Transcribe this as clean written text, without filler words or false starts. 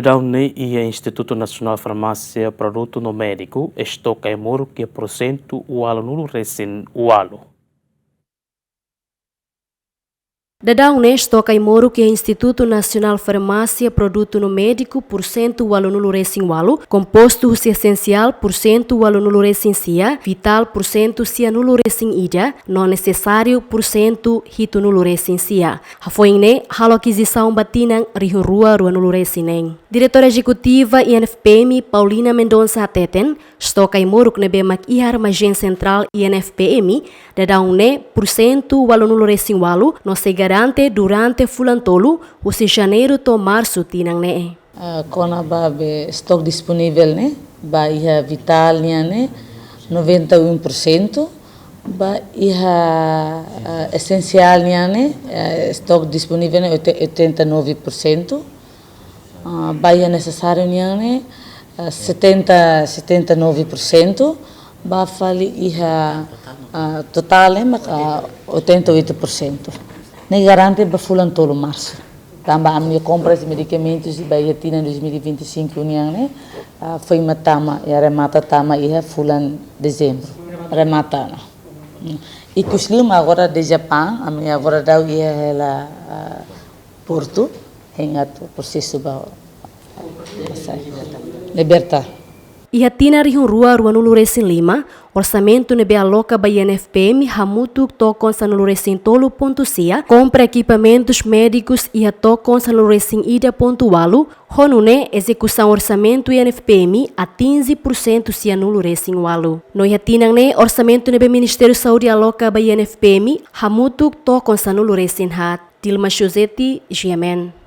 Dauni ia Instituto Nasional Farmácia Produto no Médico, estoca e moro que porcento o aluno recém o alu. Dauni estoca e moro que Instituto Nasional Farmácia Produto no Médico, porcento o aluno recém o alu, composto essencial, porcento o aluno recém sia, vital, porcento se anulo recém ida, não necessário, porcento hito nulo recém sia. Hafoine, halo aquisição batinang rihurua ruanulo recém. Diretora Executiva INFPM Paulina Mendonça Ateten, estoca e moro que nebemak ihar magen central INFPM, Dauni porcento o aluno recém o alu, não se garante durante fulantolo, ou se janeiro to março tinang ne. Kona ba be stock disponível ne, ba iha vital ne 91%, ba iha essencial ne, stock disponível ne 89%, ba iha necessário ne 79%, ba fali iha total ne 88%. Nem garante para fulantolo março. Também a minha compra de medicamentos de Bahia Tina em 2025 união foi uma tama e a remata tama e fulan dezembro remata na. E cuslima agora de Japão a minha agora dá ia ela Porto em ato processo ba libertar. Iha tina rihun ruanulo recém lima, orçamento nebe aloca ba INFPM hamutu tokon sanulo recém tolo ponto sia, compra equipamentos médicos iha tokon sanulo recém ida ponto walu, honune execução orçamento INFPM a 15% sia nulo recém walu. No iha tinang ne orçamento nebe Ministério Saúde aloca ba INFPM hamutu tokon sanulo recém hat. Dilma Chosetti, GMN.